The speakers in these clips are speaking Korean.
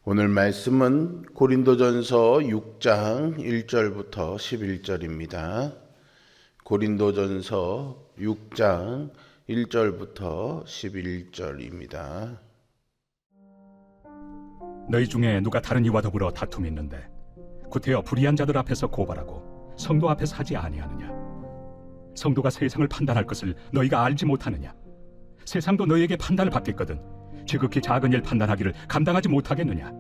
오늘 말씀은 고린도전서 6장 1절부터 11절입니다. 고린도전서 6장 1절부터 11절입니다. 너희 중에 누가 다른 이와 더불어 다툼이 있는데 구태여 불의한 자들 앞에서 고발하고 성도 앞에서 하지 아니하느냐? 성도가 세상을 판단할 것을 너희가 알지 못하느냐? 세상도 너희에게 판단을 받겠거든 지극히 작은 일 판단하기를 감당하지 못하겠느냐?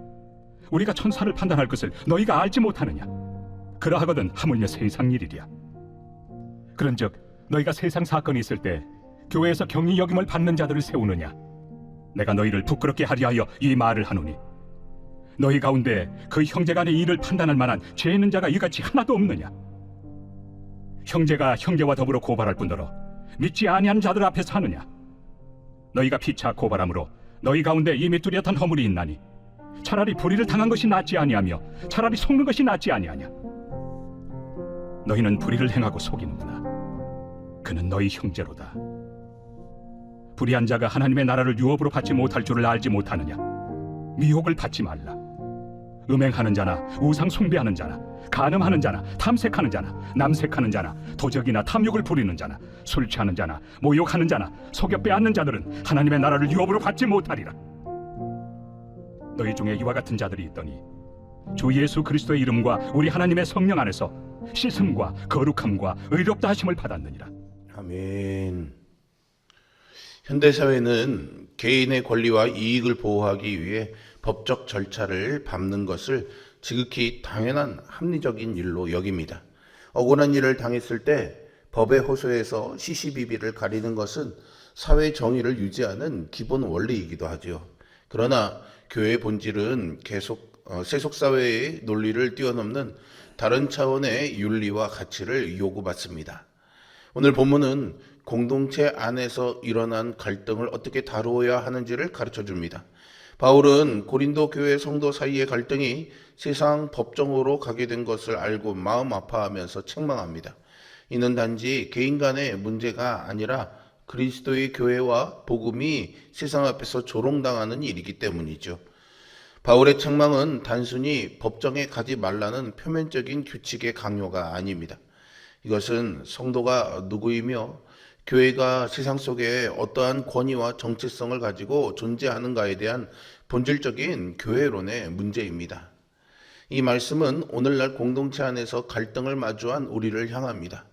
우리가 천사를 판단할 것을 너희가 알지 못하느냐? 그러하거든 하물며 세상 일이랴. 그런즉 너희가 세상 사건이 있을 때 교회에서 경히 여김을 받는 자들을 세우느냐? 내가 너희를 부끄럽게 하리 하여 이 말을 하노니 너희 가운데 그 형제 간의 일을 판단할 만한 죄 있는 자가 이같이 하나도 없느냐? 형제가 형제와 더불어 고발할 뿐더러 믿지 아니한 자들 앞에서 하느냐? 너희가 피차 고발함으로 너희 가운데 이미 뚜렷한 허물이 있나니 차라리 불의를 당한 것이 낫지 아니하며 차라리 속는 것이 낫지 아니하냐? 너희는 불의를 행하고 속이는구나. 그는 너희 형제로다. 불의한 자가 하나님의 나라를 유업으로 받지 못할 줄을 알지 못하느냐? 미혹을 받지 말라. 음행하는 자나 우상 숭배하는 자나 간음하는 자나 탐색하는 자나 남색하는 자나 도적이나 탐욕을 부리는 자나 술 취하는 자나 모욕하는 자나 속여 빼앗는 자들은 하나님의 나라를 유업으로 받지 못하리라. 너희 중에 이와 같은 자들이 있더니 주 예수 그리스도의 이름과 우리 하나님의 성령 안에서 씻음과 거룩함과 의롭다 하심을 받았느니라. 아멘. 현대사회는 개인의 권리와 이익을 보호하기 위해 법적 절차를 밟는 것을 지극히 당연한 합리적인 일로 여깁니다. 억울한 일을 당했을 때 법의 호소에서 시시비비를 가리는 것은 사회 정의를 유지하는 기본 원리이기도 하죠. 그러나 교회의 본질은 계속 세속사회의 논리를 뛰어넘는 다른 차원의 윤리와 가치를 요구받습니다. 오늘 본문은 공동체 안에서 일어난 갈등을 어떻게 다루어야 하는지를 가르쳐 줍니다. 바울은 고린도 교회 성도 사이의 갈등이 세상 법정으로 가게 된 것을 알고 마음 아파하면서 책망합니다. 이는 단지 개인 간의 문제가 아니라 그리스도의 교회와 복음이 세상 앞에서 조롱당하는 일이기 때문이죠. 바울의 책망은 단순히 법정에 가지 말라는 표면적인 규칙의 강요가 아닙니다. 이것은 성도가 누구이며 교회가 세상 속에 어떠한 권위와 정체성을 가지고 존재하는가에 대한 본질적인 교회론의 문제입니다. 이 말씀은 오늘날 공동체 안에서 갈등을 마주한 우리를 향합니다.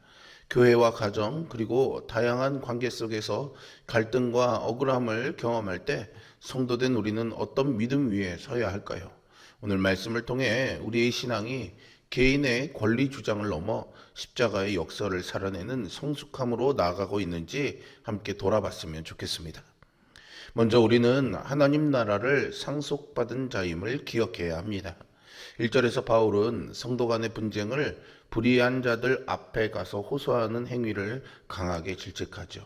교회와 가정 그리고 다양한 관계 속에서 갈등과 억울함을 경험할 때 성도된 우리는 어떤 믿음 위에 서야 할까요? 오늘 말씀을 통해 우리의 신앙이 개인의 권리 주장을 넘어 십자가의 역사를 살아내는 성숙함으로 나아가고 있는지 함께 돌아봤으면 좋겠습니다. 먼저 우리는 하나님 나라를 상속받은 자임을 기억해야 합니다. 1절에서 바울은 성도 간의 분쟁을 불의한 자들 앞에 가서 호소하는 행위를 강하게 질책하죠.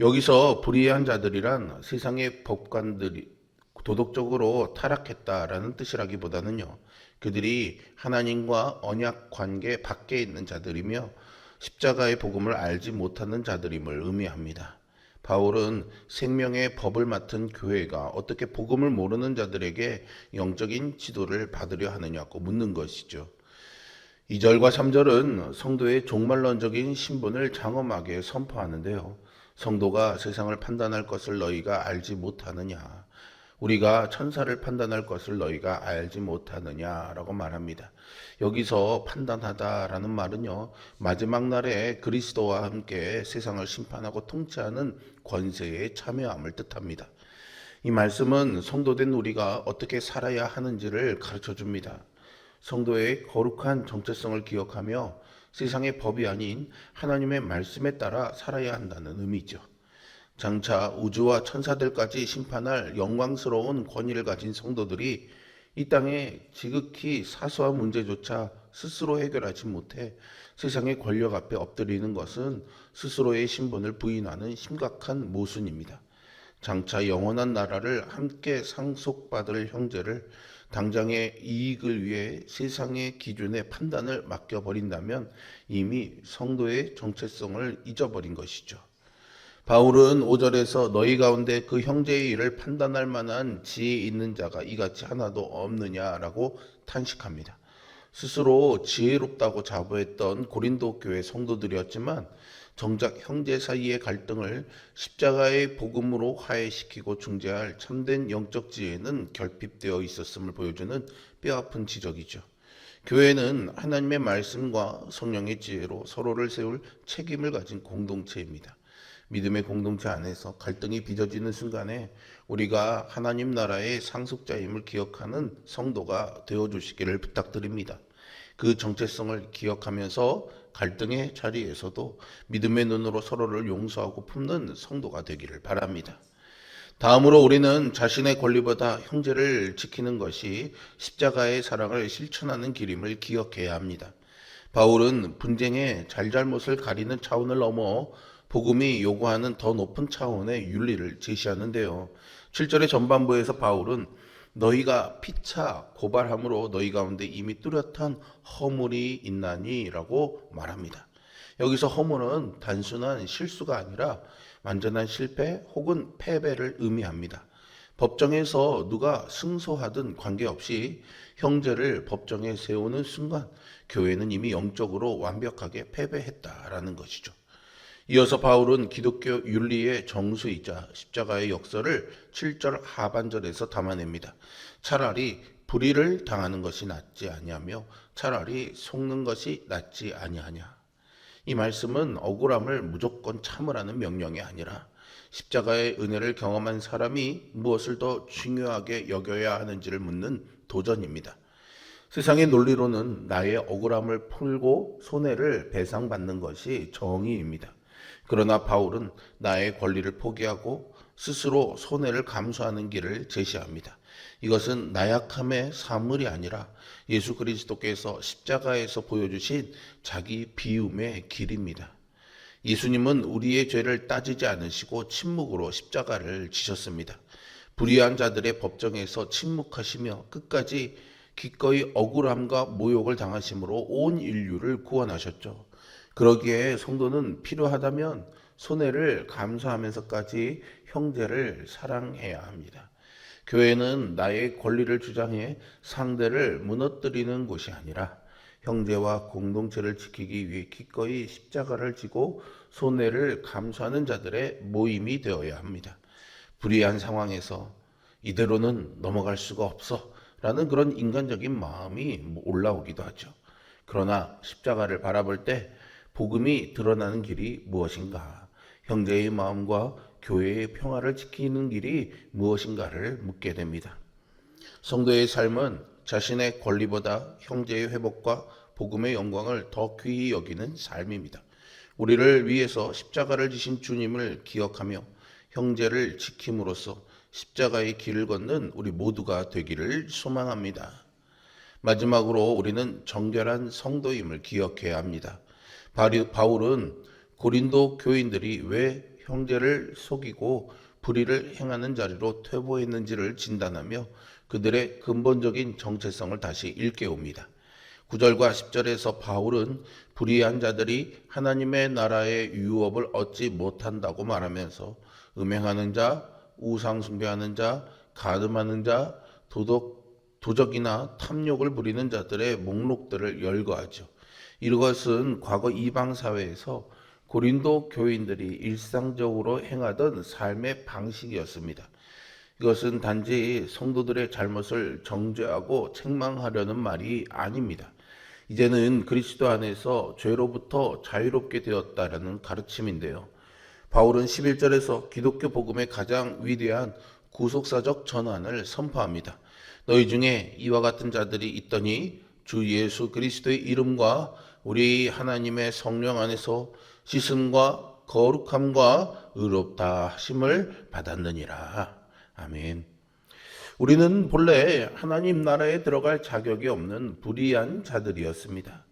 여기서 불의한 자들이란 세상의 법관들이 도덕적으로 타락했다라는 뜻이라기보다는요, 그들이 하나님과 언약 관계 밖에 있는 자들이며 십자가의 복음을 알지 못하는 자들임을 의미합니다. 바울은 생명의 법을 맡은 교회가 어떻게 복음을 모르는 자들에게 영적인 지도를 받으려 하느냐고 묻는 것이죠. 2절과 3절은 성도의 종말론적인 신분을 장엄하게 선포하는데요. 성도가 세상을 판단할 것을 너희가 알지 못하느냐? 우리가 천사를 판단할 것을 너희가 알지 못하느냐라고 말합니다. 여기서 판단하다라는 말은요, 마지막 날에 그리스도와 함께 세상을 심판하고 통치하는 권세에 참여함을 뜻합니다. 이 말씀은 성도된 우리가 어떻게 살아야 하는지를 가르쳐 줍니다. 성도의 거룩한 정체성을 기억하며 세상의 법이 아닌 하나님의 말씀에 따라 살아야 한다는 의미죠. 장차 우주와 천사들까지 심판할 영광스러운 권위를 가진 성도들이 이 땅에 지극히 사소한 문제조차 스스로 해결하지 못해 세상의 권력 앞에 엎드리는 것은 스스로의 신분을 부인하는 심각한 모순입니다. 장차 영원한 나라를 함께 상속받을 형제를 당장의 이익을 위해 세상의 기준의 판단을 맡겨버린다면 이미 성도의 정체성을 잊어버린 것이죠. 바울은 5절에서 너희 가운데 그 형제의 일을 판단할 만한 지혜 있는 자가 이같이 하나도 없느냐라고 탄식합니다. 스스로 지혜롭다고 자부했던 고린도 교회 성도들이었지만 정작 형제 사이의 갈등을 십자가의 복음으로 화해시키고 중재할 참된 영적 지혜는 결핍되어 있었음을 보여주는 뼈아픈 지적이죠. 교회는 하나님의 말씀과 성령의 지혜로 서로를 세울 책임을 가진 공동체입니다. 믿음의 공동체 안에서 갈등이 빚어지는 순간에 우리가 하나님 나라의 상속자임을 기억하는 성도가 되어주시기를 부탁드립니다. 그 정체성을 기억하면서 갈등의 자리에서도 믿음의 눈으로 서로를 용서하고 품는 성도가 되기를 바랍니다. 다음으로 우리는 자신의 권리보다 형제를 지키는 것이 십자가의 사랑을 실천하는 길임을 기억해야 합니다. 바울은 분쟁의 잘잘못을 가리는 차원을 넘어 복음이 요구하는 더 높은 차원의 윤리를 제시하는데요. 7절의 전반부에서 바울은 너희가 피차 고발함으로 너희 가운데 이미 뚜렷한 허물이 있나니 라고 말합니다. 여기서 허물은 단순한 실수가 아니라 완전한 실패 혹은 패배를 의미합니다. 법정에서 누가 승소하든 관계없이 형제를 법정에 세우는 순간 교회는 이미 영적으로 완벽하게 패배했다라는 것이죠. 이어서 바울은 기독교 윤리의 정수이자 십자가의 역사를 7절 하반절에서 담아냅니다. 차라리 불의를 당하는 것이 낫지 아니하며 차라리 속는 것이 낫지 아니하냐. 이 말씀은 억울함을 무조건 참으라는 명령이 아니라 십자가의 은혜를 경험한 사람이 무엇을 더 중요하게 여겨야 하는지를 묻는 도전입니다. 세상의 논리로는 나의 억울함을 풀고 손해를 배상받는 것이 정의입니다. 그러나 바울은 나의 권리를 포기하고 스스로 손해를 감수하는 길을 제시합니다. 이것은 나약함의 사물이 아니라 예수 그리스도께서 십자가에서 보여주신 자기 비움의 길입니다. 예수님은 우리의 죄를 따지지 않으시고 침묵으로 십자가를 지셨습니다. 불의한 자들의 법정에서 침묵하시며 끝까지 기꺼이 억울함과 모욕을 당하심으로 온 인류를 구원하셨죠. 그러기에 성도는 필요하다면 손해를 감수하면서까지 형제를 사랑해야 합니다. 교회는 나의 권리를 주장해 상대를 무너뜨리는 곳이 아니라 형제와 공동체를 지키기 위해 기꺼이 십자가를 지고 손해를 감수하는 자들의 모임이 되어야 합니다. 불의한 상황에서 이대로는 넘어갈 수가 없어 라는 그런 인간적인 마음이 올라오기도 하죠. 그러나 십자가를 바라볼 때 복음이 드러나는 길이 무엇인가? 형제의 마음과 교회의 평화를 지키는 길이 무엇인가를 묻게 됩니다. 성도의 삶은 자신의 권리보다 형제의 회복과 복음의 영광을 더 귀히 여기는 삶입니다. 우리를 위해서 십자가를 지신 주님을 기억하며 형제를 지킴으로써 십자가의 길을 걷는 우리 모두가 되기를 소망합니다. 마지막으로 우리는 정결한 성도임을 기억해야 합니다. 바울은 고린도 교인들이 왜 형제를 속이고 불의를 행하는 자리로 퇴보했는지를 진단하며 그들의 근본적인 정체성을 다시 일깨웁니다. 9절과 10절에서 바울은 불의한 자들이 하나님의 나라의 유업을 얻지 못한다고 말하면서 음행하는 자, 우상 숭배하는 자, 가늠하는 자, 도적이나 탐욕을 부리는 자들의 목록들을 열거하죠. 이것은 과거 이방 사회에서 고린도 교인들이 일상적으로 행하던 삶의 방식이었습니다. 이것은 단지 성도들의 잘못을 정죄하고 책망하려는 말이 아닙니다. 이제는 그리스도 안에서 죄로부터 자유롭게 되었다라는 가르침인데요. 바울은 11절에서 기독교 복음의 가장 위대한 구속사적 전환을 선포합니다. 너희 중에 이와 같은 자들이 있더니 주 예수 그리스도의 이름과 우리 하나님의 성령 안에서 씻음과 거룩함과 의롭다 하심을 받았느니라. 아멘. 우리는 본래 하나님 나라에 들어갈 자격이 없는 불의한 자들이었습니다.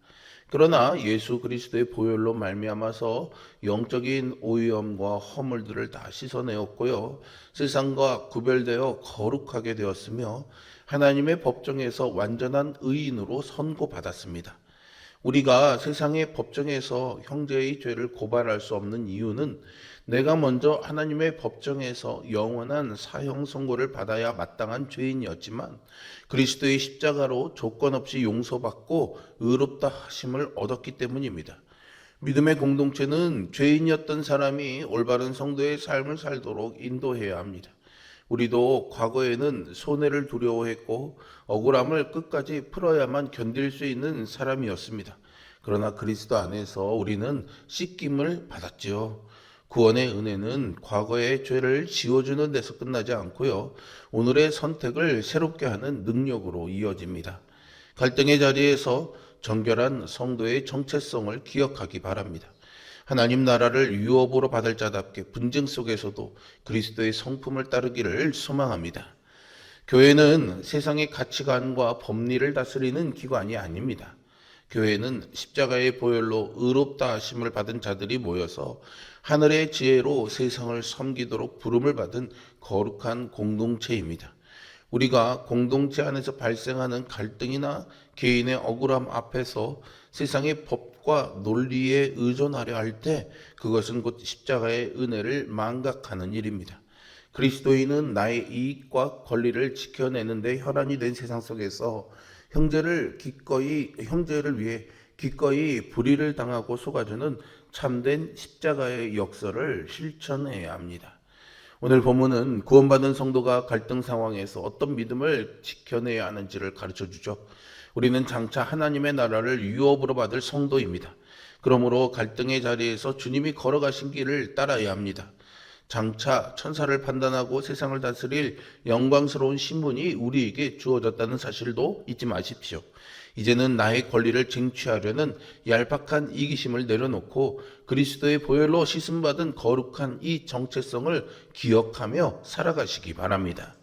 그러나 예수 그리스도의 보혈로 말미암아서 영적인 오염과 허물들을 다 씻어내었고요. 세상과 구별되어 거룩하게 되었으며 하나님의 법정에서 완전한 의인으로 선고받았습니다. 우리가 세상의 법정에서 형제의 죄를 고발할 수 없는 이유는 내가 먼저 하나님의 법정에서 영원한 사형 선고를 받아야 마땅한 죄인이었지만 그리스도의 십자가로 조건 없이 용서받고 의롭다 하심을 얻었기 때문입니다. 믿음의 공동체는 죄인이었던 사람이 올바른 성도의 삶을 살도록 인도해야 합니다. 우리도 과거에는 손해를 두려워했고 억울함을 끝까지 풀어야만 견딜 수 있는 사람이었습니다. 그러나 그리스도 안에서 우리는 씻김을 받았지요. 구원의 은혜는 과거의 죄를 지워주는 데서 끝나지 않고요. 오늘의 선택을 새롭게 하는 능력으로 이어집니다. 갈등의 자리에서 정결한 성도의 정체성을 기억하기 바랍니다. 하나님 나라를 유업으로 받을 자답게 분쟁 속에서도 그리스도의 성품을 따르기를 소망합니다. 교회는 세상의 가치관과 법리를 다스리는 기관이 아닙니다. 교회는 십자가의 보혈로 의롭다 하심을 받은 자들이 모여서 하늘의 지혜로 세상을 섬기도록 부름을 받은 거룩한 공동체입니다. 우리가 공동체 안에서 발생하는 갈등이나 개인의 억울함 앞에서 세상의 법과 논리에 의존하려 할 때 그것은 곧 십자가의 은혜를 망각하는 일입니다. 그리스도인은 나의 이익과 권리를 지켜내는데 혈안이 된 세상 속에서 형제를 위해 기꺼이 불의를 당하고 속아주는 참된 십자가의 역사를 실천해야 합니다. 오늘 본문은 구원받은 성도가 갈등 상황에서 어떤 믿음을 지켜내야 하는지를 가르쳐 주죠. 우리는 장차 하나님의 나라를 유업으로 받을 성도입니다. 그러므로 갈등의 자리에서 주님이 걸어가신 길을 따라야 합니다. 장차 천사를 판단하고 세상을 다스릴 영광스러운 신분이 우리에게 주어졌다는 사실도 잊지 마십시오. 이제는 나의 권리를 쟁취하려는 얄팍한 이기심을 내려놓고 그리스도의 보혈로 씻음받은 거룩한 이 정체성을 기억하며 살아가시기 바랍니다.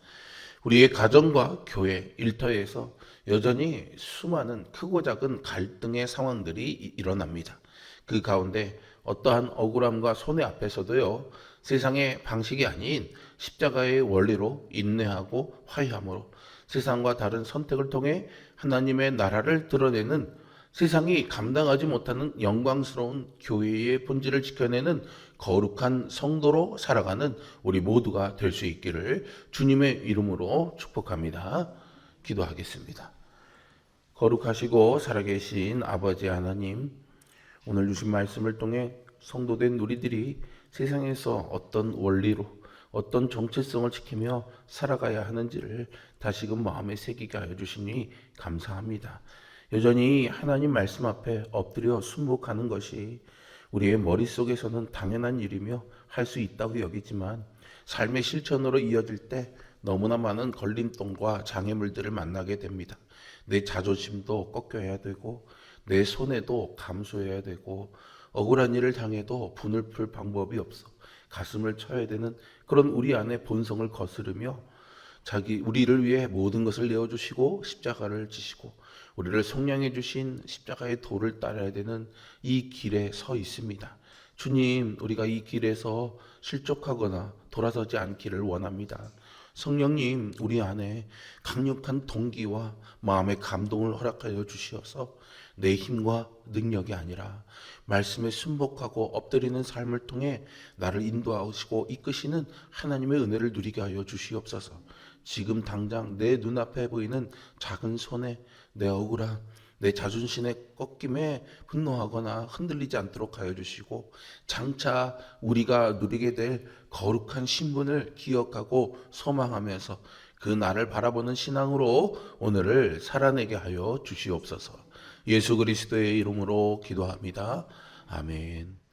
우리의 가정과 교회, 일터에서 여전히 수많은 크고 작은 갈등의 상황들이 일어납니다. 그 가운데 어떠한 억울함과 손해 앞에서도요, 세상의 방식이 아닌 십자가의 원리로 인내하고 화해함으로 세상과 다른 선택을 통해 하나님의 나라를 드러내는 세상이 감당하지 못하는 영광스러운 교회의 본질을 지켜내는 거룩한 성도로 살아가는 우리 모두가 될 수 있기를 주님의 이름으로 축복합니다. 기도하겠습니다. 거룩하시고 살아계신 아버지 하나님, 오늘 주신 말씀을 통해 성도된 우리들이 세상에서 어떤 원리로 어떤 정체성을 지키며 살아가야 하는지를 다시금 마음에 새기게 하여 주시니 감사합니다. 여전히 하나님 말씀 앞에 엎드려 순복하는 것이 우리의 머릿속에서는 당연한 일이며 할 수 있다고 여기지만 삶의 실천으로 이어질 때 너무나 많은 걸림돌과 장애물들을 만나게 됩니다. 내 자존심도 꺾여야 되고 내 손해도 감수해야 되고 억울한 일을 당해도 분을 풀 방법이 없어 가슴을 쳐야 되는 그런 우리 안의 본성을 거스르며 우리를 위해 모든 것을 내어주시고 십자가를 지시고 우리를 속량해 주신 십자가의 도를 따라야 되는 이 길에 서 있습니다. 주님, 우리가 이 길에서 실족하거나 돌아서지 않기를 원합니다. 성령님, 우리 안에 강력한 동기와 마음의 감동을 허락하여 주시어서 내 힘과 능력이 아니라 말씀에 순복하고 엎드리는 삶을 통해 나를 인도하시고 이끄시는 하나님의 은혜를 누리게 하여 주시옵소서. 지금 당장 내 눈앞에 보이는 작은 손해, 내 억울함, 내 자존심의 꺾임에 분노하거나 흔들리지 않도록 하여 주시고 장차 우리가 누리게 될 거룩한 신분을 기억하고 소망하면서 그 나를 바라보는 신앙으로 오늘을 살아내게 하여 주시옵소서. 예수 그리스도의 이름으로 기도합니다. 아멘.